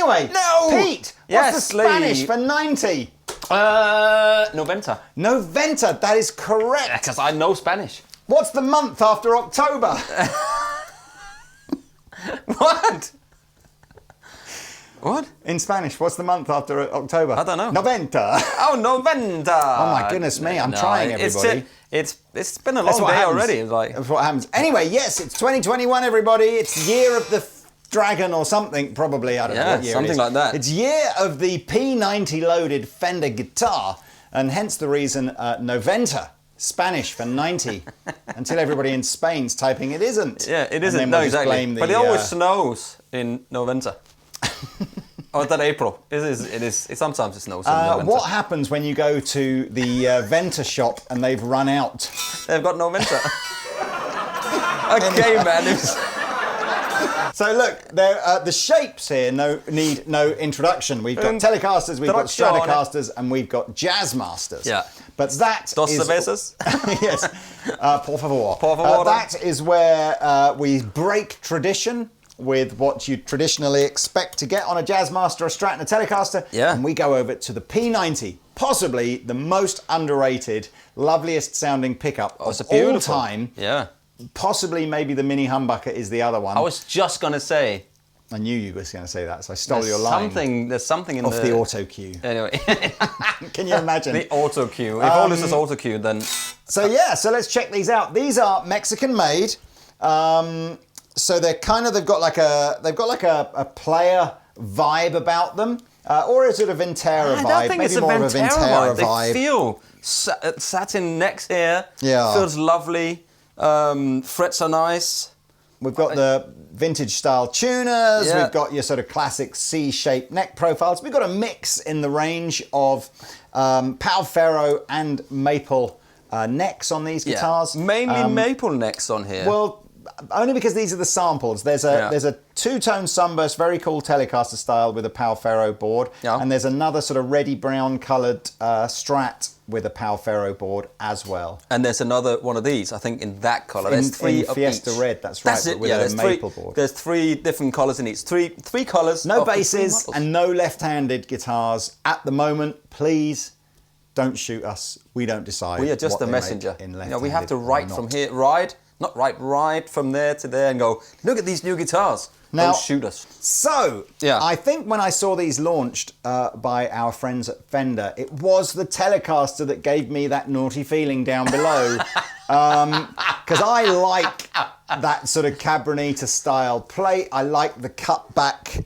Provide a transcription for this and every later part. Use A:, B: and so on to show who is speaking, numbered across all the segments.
A: Anyway,
B: No!
A: Pete, what's the Spanish for 90?
B: Noventa.
A: Noventa, that is correct.
B: Because I know Spanish.
A: What's the month after October?
B: What? What?
A: In Spanish, what's the month after October?
B: I don't know.
A: Noventa.
B: Oh, Noventa.
A: Oh my goodness me, I'm trying, everybody.
B: It's been a long day already. It's like...
A: That's what happens. Anyway, yes, it's 2021, everybody. It's year of the dragon or something, probably. I don't know what year
B: something
A: it is.
B: like that.
A: It's year of the P90 loaded Fender guitar, and hence the reason Noventa. Spanish for 90, until everybody in Spain's typing it isn't.
B: Yeah, it isn't.
A: We'll
B: no, exactly. But it always snows in Noventa. Or is that April? It is. Sometimes it snows in Noventa. What
A: happens when you go to the Venta shop and they've run out?
B: They've got no Venta. Okay, man.
A: So look, the shapes here need no introduction. We've got Telecasters, we've got Stratocasters, and we've got Jazzmasters.
B: Yeah.
A: But that
B: Dos
A: is...
B: cervezas?
A: Yes. Por favor.
B: Por favor.
A: That is where we break tradition with what you traditionally expect to get on a Jazzmaster, a Strat, and a Telecaster.
B: Yeah.
A: And we go over to the P90, possibly the most underrated, loveliest sounding pickup of all time.
B: Yeah.
A: Possibly maybe the Mini Humbucker is the other one.
B: I was just going to say...
A: I knew you were going to say that, so I stole your line.
B: There's something in
A: off the auto cue.
B: Anyway.
A: Can you imagine?
B: The auto cue. If all this is auto cue, then...
A: So let's check these out. These are Mexican made. So they've got like a player vibe about them. Or is it a Ventera vibe?
B: I think
A: Maybe
B: it's
A: more of a Ventera vibe.
B: They feel satin necks here.
A: Yeah.
B: Feels lovely. Frets are nice.
A: We've got the vintage style tuners. Yeah. We've got your sort of classic C-shaped neck profiles. We've got a mix in the range of Pal Ferro and maple necks on these guitars.
B: Mainly maple necks on here.
A: Well, only because these are the samples. There's a two-tone sunburst, very cool Telecaster style with a Pal Ferro board, and there's another sort of reddy brown coloured Strat with a Pal Ferro board as well.
B: And there's another one of these, I think, in that colour. There's three
A: in
B: of
A: Fiesta
B: each.
A: Red, that's right, but with a maple board.
B: There's three different colours in each. Three colours.
A: No basses and no left-handed guitars at the moment. Please don't shoot us. We don't decide.
B: We are just the messenger. We have to write from here, not ride from there to there and go, look at these new guitars. Now, don't shoot us.
A: So, I think when I saw these launched by our friends at Fender, it was the Telecaster that gave me that naughty feeling down below. Because I like that sort of Cabronita style plate. I like the cutback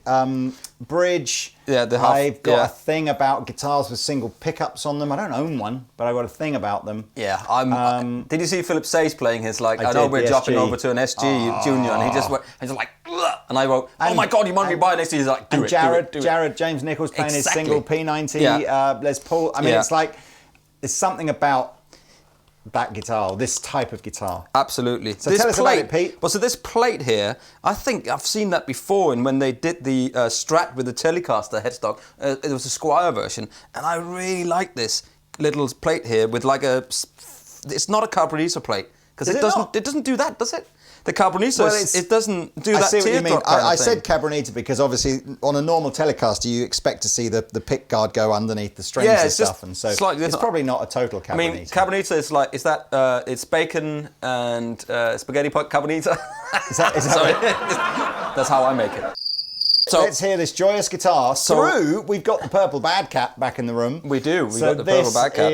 A: bridge.
B: Yeah,
A: I've got a thing about guitars with single pickups on them. I don't own one, but I've got a thing about them.
B: Yeah, did you see Philip Say's playing his I know we're dropping over to an SG Junior, and he's just like, ugh, and I wrote, oh my God, you want me to buy an SG? He's like, do it.
A: Jared James Nichols playing his single P90 Les Paul. I mean, it's like, there's something about that guitar, this type of guitar.
B: Absolutely.
A: So tell us about it, Pete.
B: Well, so this plate here, I think I've seen that before, and when they did the Strat with the Telecaster headstock, it was a Squire version, and I really like this little plate here with like it's not a Cabronita plate, because it doesn't do that, does it? The Cabronita, it doesn't do that.
A: I see what you mean. I
B: thing.
A: said Cabronita because obviously on a normal Telecaster you expect to see the pick guard go underneath the strings and stuff, and so it's probably not a total Cabronita.
B: I mean, Cabronita it's bacon and spaghetti pot Cabronita.
A: Is that
B: Sorry. That's how I make it.
A: So let's hear this joyous guitar. We've got the purple bad cap back in the room.
B: We do. We've got the purple bad cap.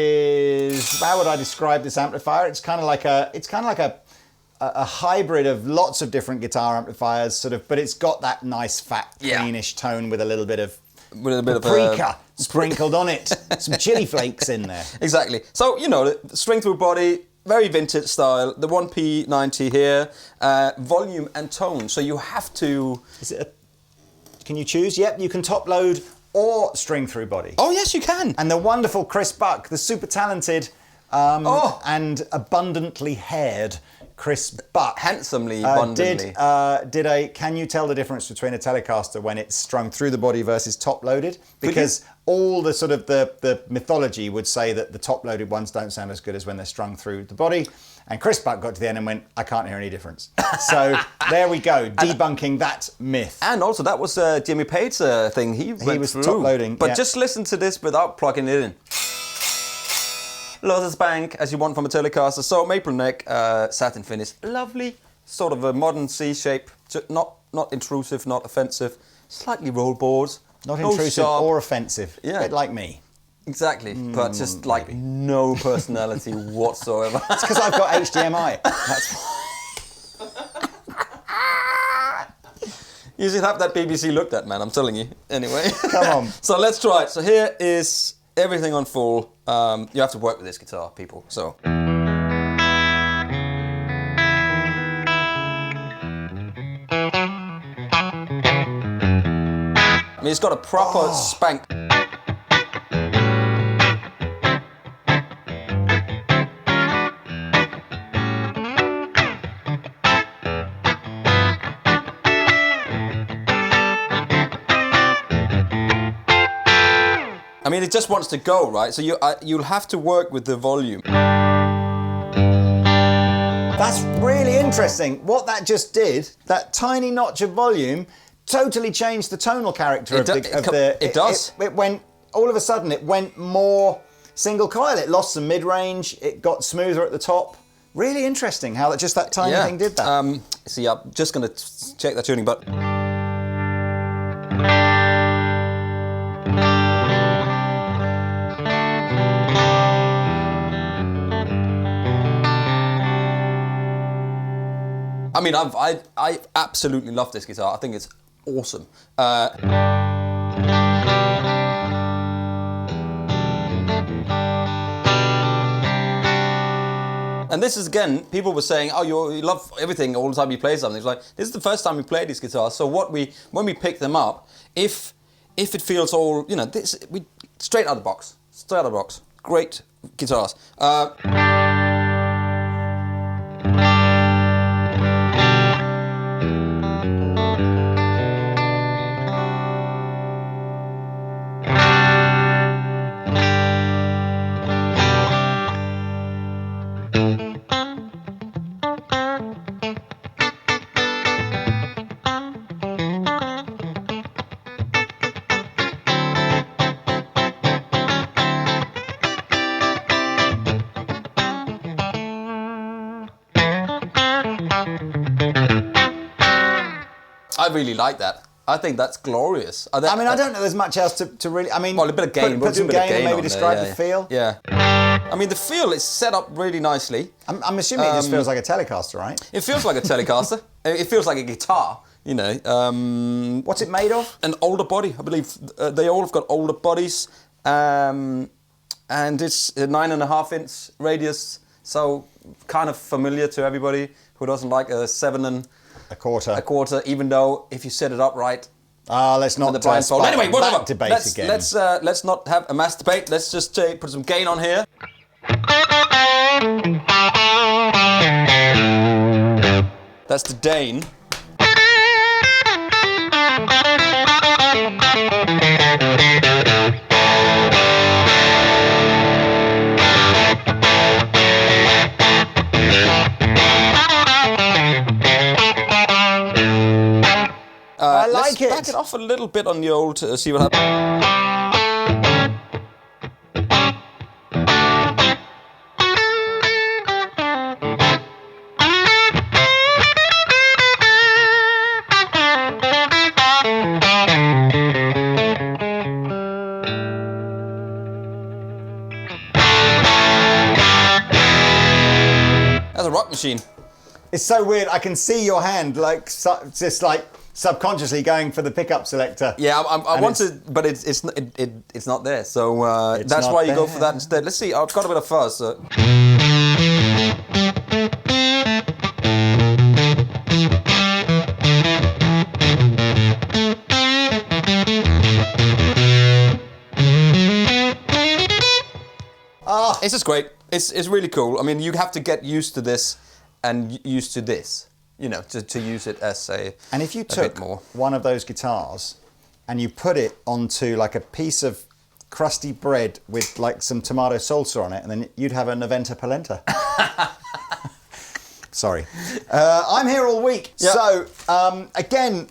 A: How would I describe this amplifier? It's kind of like a hybrid of lots of different guitar amplifiers, but it's got that nice fat cleanish tone with a little bit of paprika sprinkled on it. Some chili flakes in there.
B: Exactly. So, the string through body, very vintage style. The 1P90 here, volume and tone. So you have to...
A: Can you choose? Yep, you can top load or string through body.
B: Oh, yes, you can.
A: And the wonderful Chris Buck, the super talented and abundantly haired Chris Buck,
B: handsomely, abundantly,
A: can you tell the difference between a Telecaster when it's strung through the body versus top loaded? Because all the sort of the mythology would say that the top loaded ones don't sound as good as when they're strung through the body. And Chris Buck got to the end and went, I can't hear any difference. So there we go, debunking that myth.
B: And also, that was Jimmy Page's thing. He was
A: top loading.
B: But just listen to this without plugging it in. Lotus Bank, as you want from a Telecaster. So maple neck, satin finish, lovely, sort of a modern C shape. Not intrusive, not offensive. Slightly roll boards.
A: Not intrusive
B: sharp.
A: or offensive.
B: Yeah.
A: A bit like me.
B: Exactly, but just like no personality whatsoever.
A: It's because I've got HDMI. That's why.
B: You should have that BBC looked at, man, I'm telling you. Anyway.
A: Come on.
B: So let's try it. So here is everything on full. You have to work with this guitar, people. So. I mean, it's got a proper spank. I mean, it just wants to go, right? So you'll have to work with the volume.
A: That's really interesting. What that just did, that tiny notch of volume, totally changed the tonal character of the...
B: It does.
A: It went, all of a sudden, it went more single coil. It lost some mid-range. It got smoother at the top. Really interesting how that tiny thing did that.
B: See, I'm just going to check that tuning, but... I mean, I absolutely love this guitar. I think it's awesome. And this is, again, people were saying, oh, you love everything all the time you play something. It's like, this is the first time we played these guitars. So when we pick them up, if it feels all, you know, straight out of the box. Great guitars. I really like that. I think that's glorious.
A: I mean, I don't know there's much else to really... I mean,
B: well, a bit of gain.
A: Put some gain and maybe describe
B: there,
A: the feel.
B: Yeah. I mean, the feel is set up really nicely.
A: I'm assuming it just feels like a Telecaster, right?
B: It feels like a Telecaster. It feels like a guitar, you know.
A: What's it made of?
B: An older body, I believe. They all have got older bodies. And it's a 9.5-inch radius, so kind of familiar to everybody who doesn't like a 7 and...
A: A quarter,
B: even though if you set it up right.
A: Let's not
B: anyway, whatever.
A: Debate again.
B: Let's not have a mass debate. Let's just put some gain on here. That's the Dane.
A: I like it.
B: Back it off a little bit on the old, see what happens. That's a rock machine.
A: It's so weird. I can see your hand, like just like subconsciously going for the pickup selector.
B: Yeah, I want to, but it's not there. So that's why you go for that instead. Let's see. I've got a bit of fuzz.
A: Oh,
B: it's just great. It's really cool. I mean, you have to get used to this and used to this, you know, to use it as a.
A: And if you took one of those guitars and you put it onto like a piece of crusty bread with like some tomato salsa on it, and then you'd have a Noventa polenta. Sorry. I'm here all week.
B: Yep.
A: So, again,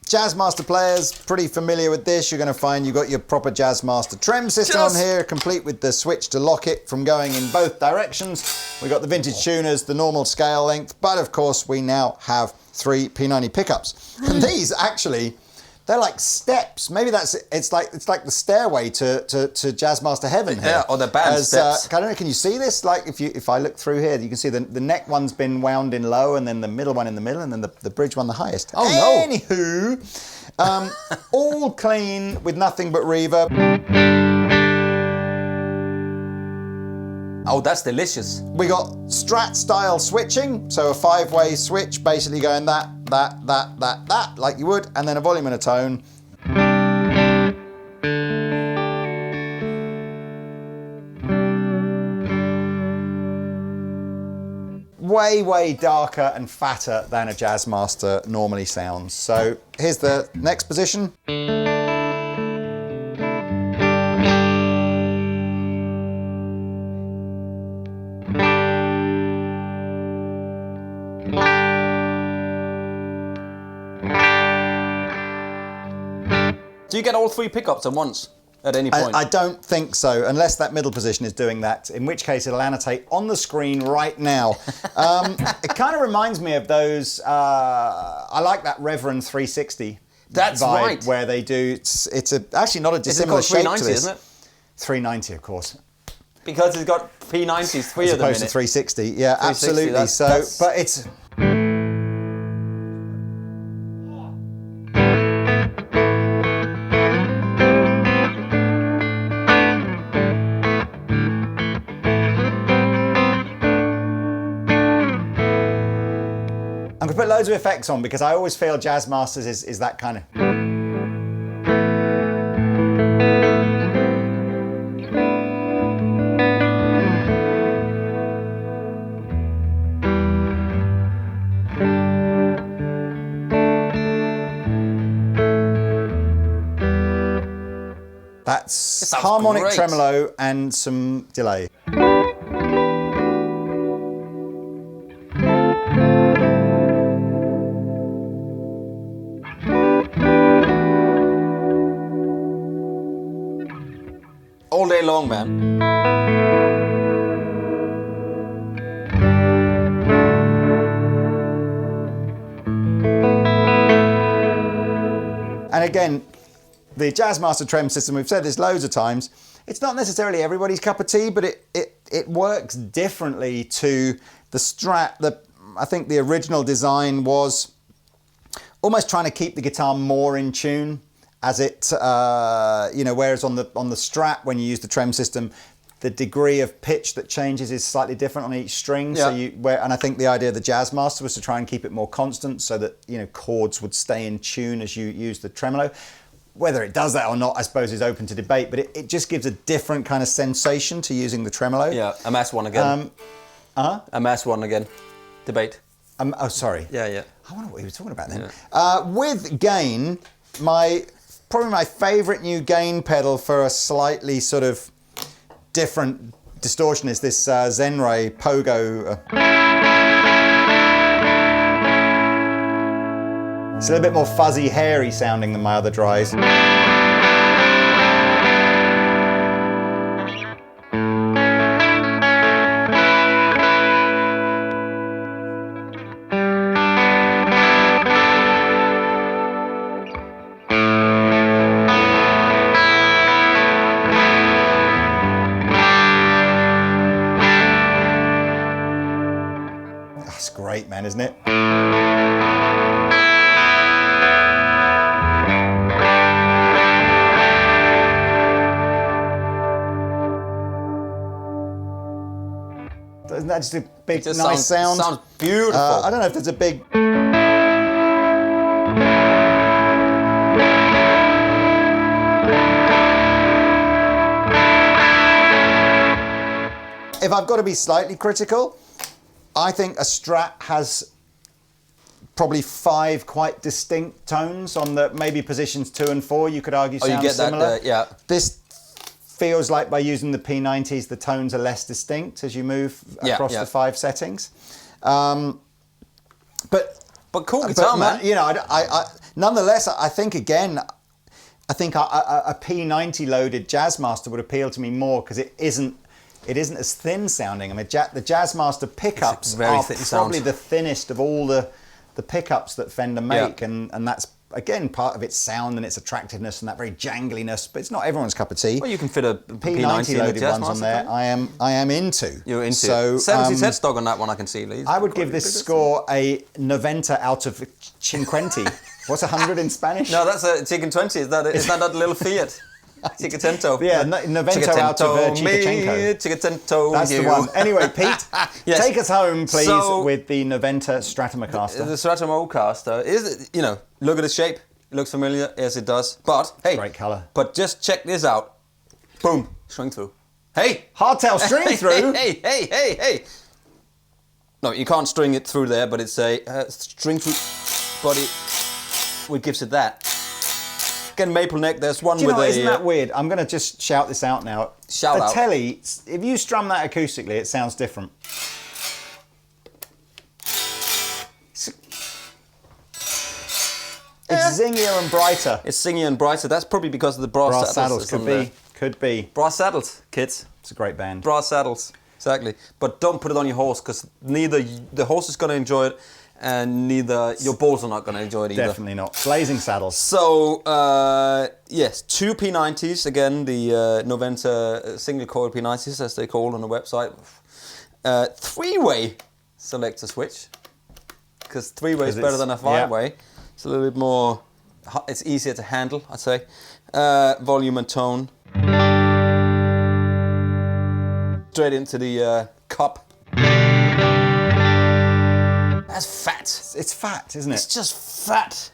A: Jazzmaster players, pretty familiar with this. You're going to find you've got your proper Jazzmaster trem system on here, complete with the switch to lock it from going in both directions. We've got the vintage tuners, the normal scale length, but of course we now have 3 P90 pickups. And these actually, they're like steps. Maybe it's like the stairway to Jazzmaster heaven here.
B: Yeah, or the band steps.
A: I don't know, can you see this? Like if I look through here, you can see the neck one's been wound in low, and then the middle one in the middle, and then the bridge one the highest.
B: Oh no!
A: Anywho, all clean with nothing but reverb.
B: Oh, that's delicious.
A: We got Strat style switching, so a 5-way switch, basically going that, like you would, and then a volume and a tone. Way darker and fatter than a Jazzmaster normally sounds. So here's the next position.
B: Do you get all 3 pickups at once at any point?
A: I don't think so, unless that middle position is doing that, in which case it'll annotate on the screen right now. It kind of reminds me of those, I like that Reverend 360
B: That's
A: vibe,
B: right.
A: where they do, actually not a dissimilar
B: Is it
A: shape
B: called
A: to
B: 390,
A: this.
B: isn't it?
A: 390, of course.
B: Because it's got P90s, 3
A: As
B: of them
A: opposed
B: in
A: to
B: it.
A: 360, yeah,
B: 360,
A: absolutely.
B: that's-
A: But it's... I'm going to put loads of effects on because I always feel Jazzmasters is that kind of... That's harmonic
B: great.
A: tremolo and some delay.
B: All day long, man.
A: And again, the Jazzmaster trem system, we've said this loads of times, it's not necessarily everybody's cup of tea, but it works differently to the Strat. I think the original design was almost trying to keep the guitar more in tune, as it, whereas on the Strat, when you use the trem system, the degree of pitch that changes is slightly different on each string.
B: Yeah.
A: And I think the idea of the Jazzmaster was to try and keep it more constant, so that chords would stay in tune as you use the tremolo. Whether it does that or not, I suppose, is open to debate, but it just gives a different kind of sensation to using the tremolo.
B: Yeah, a mass one again. A mass one again. Debate.
A: Oh, sorry.
B: Yeah.
A: I wonder what he was talking about then. Yeah. With gain, probably my favourite new gain pedal for a slightly sort of different distortion is this Zenray Pogo. It's a little bit more fuzzy, hairy sounding than my other dries. That's great, man, isn't it? Isn't that just a big, nice sound?
B: Sounds beautiful.
A: I don't know if there's a big... If I've got to be slightly critical, I think a Strat has probably 5 quite distinct tones on the maybe positions 2 and 4. You could argue sound similar.
B: Yeah.
A: This feels like by using the P90s, the tones are less distinct as you move across the 5 settings.
B: But cool guitar, man.
A: You know, I nonetheless, I think again, I think a P90 loaded Jazzmaster would appeal to me more because it isn't as thin sounding. I mean, the Jazzmaster pickups are probably the thinnest of all the pickups that Fender make, and that's again part of its sound and its attractiveness and that very jangliness. But it's not everyone's cup of tea.
B: Well, you can fit a
A: P90 loaded ones on there. I am into.
B: You're into.
A: So
B: 70s headstock on that one, I can see, Lee.
A: I would give this score a Noventa out of 50. What's 100 in Spanish?
B: No, that's a Chicken 20. Is that that little Fiat? Chicatento.
A: Yeah, Noventa out of Chicachenko.
B: Chicatento.
A: That's the one. Anyway, Pete, take us home, please, with the Noventa Stratocaster.
B: The Stratocaster is, you know, look at the shape. It looks familiar. Yes, it does. But hey,
A: great colour.
B: But just check this out. Boom, string through. Hey,
A: hardtail string through.
B: Hey. No, you can't string it through there, but it's a string through body. What gives it that? Again, maple neck. There's one with a.
A: Isn't that weird? I'm going to just shout this out now.
B: Shout out.
A: The Telly, if you strum that acoustically, it sounds different. It's zingier and brighter.
B: It's zingier and brighter. That's probably because of the brass saddles.
A: Could be.
B: Brass saddles, kids.
A: It's a great band.
B: Brass saddles, exactly. But don't put it on your horse because neither the horse is going to enjoy it, and neither your balls are not going to enjoy it either.
A: Definitely not. Blazing saddles.
B: So, yes, 2 P90s, again, the Noventa single coil P90s, as they call on the website. 3-way selector switch, because 3-way is better than a 5-way. Yeah. It's a little bit more, it's easier to handle, I'd say. Volume and tone. Straight into the cup. That's fat.
A: It's fat, isn't it?
B: It's just fat.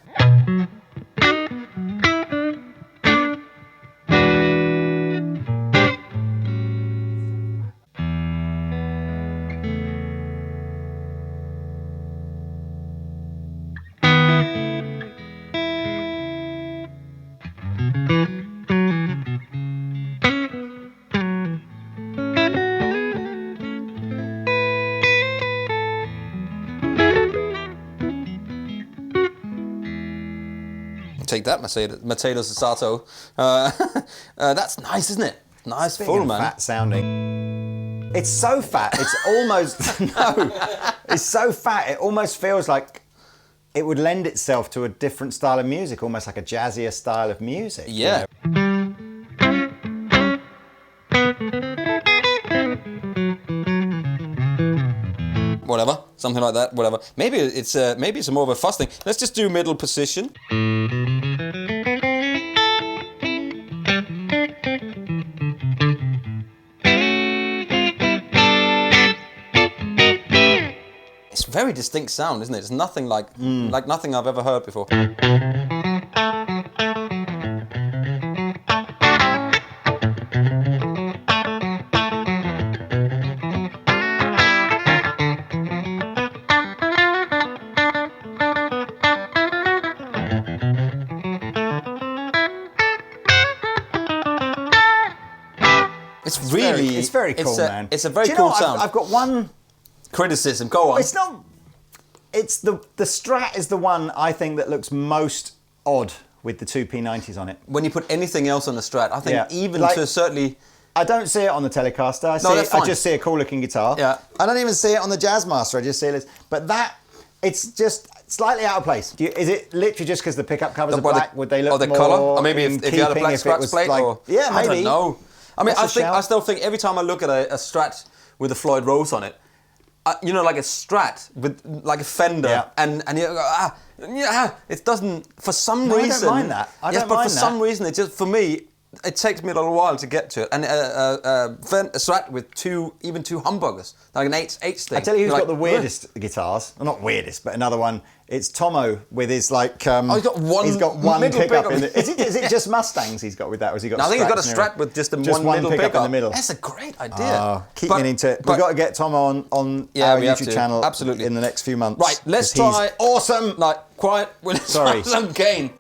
B: Take that, Mercedes Sato. That's nice, isn't it? Nice, full, man.
A: Fat sounding. It's so fat. It's almost It's so fat. It almost feels like it would lend itself to a different style of music, almost like a jazzier style of music.
B: Yeah.
A: You know?
B: Whatever, something like that. Whatever. Maybe it's more of a fuss thing. Let's just do middle position. It's very distinct sound, isn't it? It's nothing like nothing I've ever heard before.
A: It's very cool, man.
B: It's a very cool sound.
A: I've got one
B: criticism. Go on.
A: It's not. It's the Strat is the one I think that looks most odd with the 2 P90s on it.
B: When you put anything else on the Strat, I think even to certainly.
A: I don't see it on the Telecaster. I just see a cool looking guitar.
B: Yeah.
A: I don't even see it on the Jazzmaster. I just see it. But it's just slightly out of place. Is it literally just because the pickup covers are black? Would they look
B: or the
A: more
B: color? Or maybe if you had a black scratch plate?
A: Like,
B: or,
A: yeah, maybe.
B: I don't know. I mean, I still think every time I look at a Strat with a Floyd Rose on it, you know, like a Strat with like a Fender, and you go, it doesn't, for some reason.
A: I don't mind that.
B: But for some reason, it just, for me, it takes me a little while to get to it. And a Strat with two humbuckers, like an H thing.
A: I tell you who's got the weirdest guitars. Well, not weirdest, but another one. It's Tomo with his like.
B: He's got one
A: pickup in it. Is it just Mustangs he's got with that, or has he got?
B: No, I think he's got a Strat with just one middle pickup
A: in the middle.
B: That's a great idea.
A: Keep meaning to. We've got to get Tomo on our YouTube channel
B: absolutely
A: in the next few months.
B: Right, let's try.
A: He's awesome.
B: Like quiet.
A: Sorry.
B: Some gain.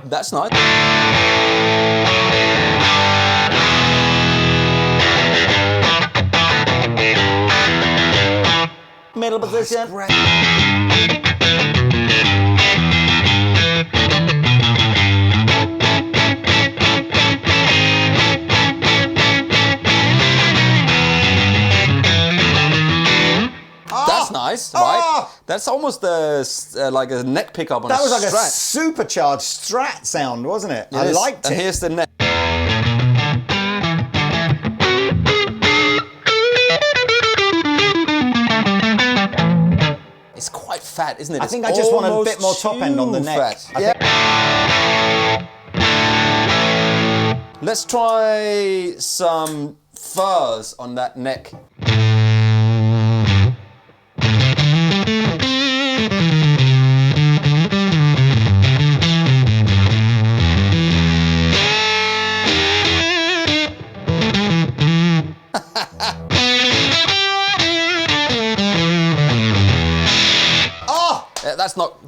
B: That's nice.
A: Middle position.
B: That's nice, right? That's almost like a neck pickup on a Strat.
A: That was like a supercharged Strat sound, wasn't it? I liked it.
B: And here's the neck. It's quite fat, isn't it?
A: I think I just want a bit more top end on the neck.
B: Let's try some fuzz on that neck.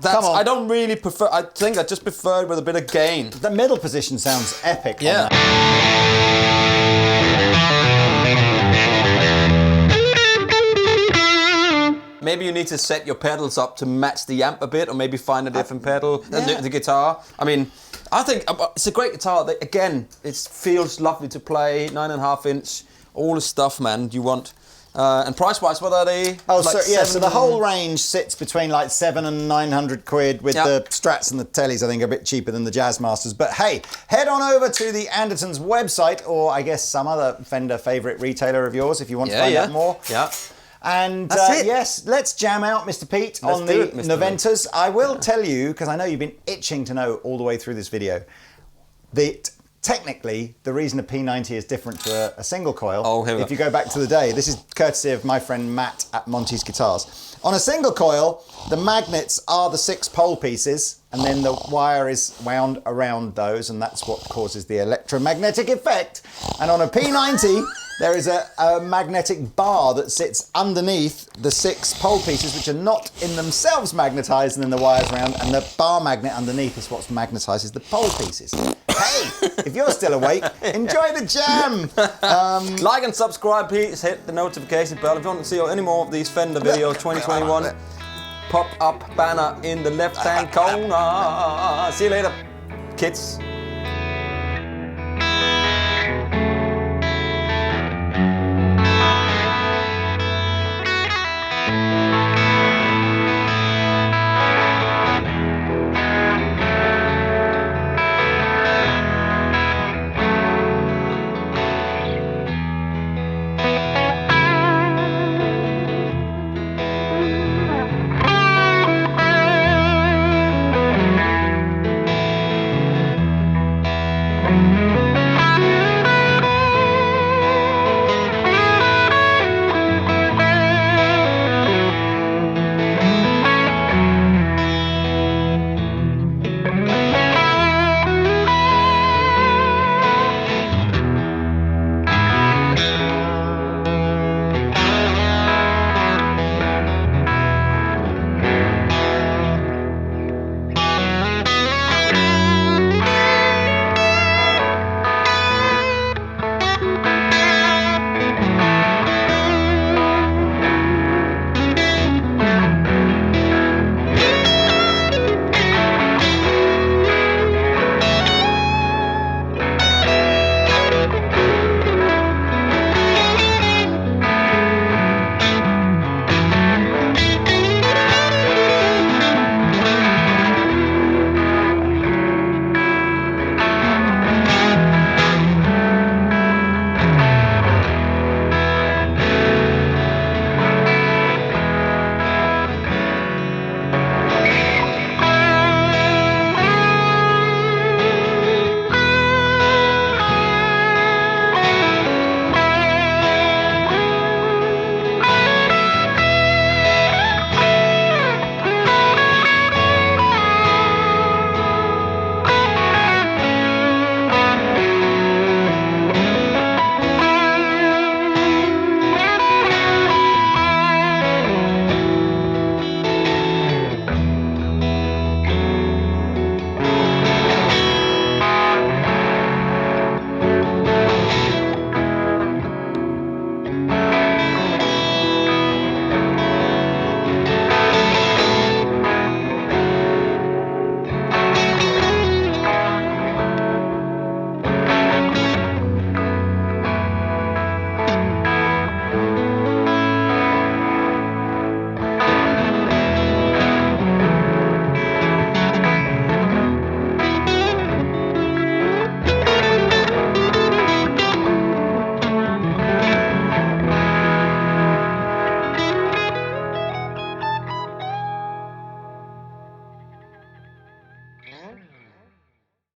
B: That's I don't really prefer. I think I just prefer it with a bit of gain.
A: The middle position sounds epic.
B: Yeah. Maybe you need to set your pedals up to match the amp a bit, or maybe find a different pedal. The guitar. I mean, I think it's a great guitar. Again, it feels lovely to play. 9.5 inch, all the stuff, man. You want. And price-wise, what are they?
A: Oh, like so the whole range sits between like 700 and 900 quid, with the Strats and the Tellies, I think, are a bit cheaper than the Jazzmasters. But hey, head on over to the Andertons website, or I guess some other Fender favourite retailer of yours, if you want to find out more.
B: Yeah.
A: And yes, let's jam out, Mr. Pete, on the Noventas. I will tell you, because I know you've been itching to know all the way through this video, that technically, the reason a P90 is different to a single coil, if you go back to the day, this is courtesy of my friend Matt at Monty's Guitars. On a single coil, the magnets are the 6 pole pieces, and then the wire is wound around those, and that's what causes the electromagnetic effect. And on a P90, there is a magnetic bar that sits underneath the 6 pole pieces, which are not in themselves magnetized, and then the wire's round, and the bar magnet underneath is what magnetizes the pole pieces. Hey, if you're still awake, enjoy the jam.
B: Like and subscribe, please. Hit the notification bell if you want to see any more of these Fender videos 2021. Pop up banner in the left-hand corner. See you later, kids.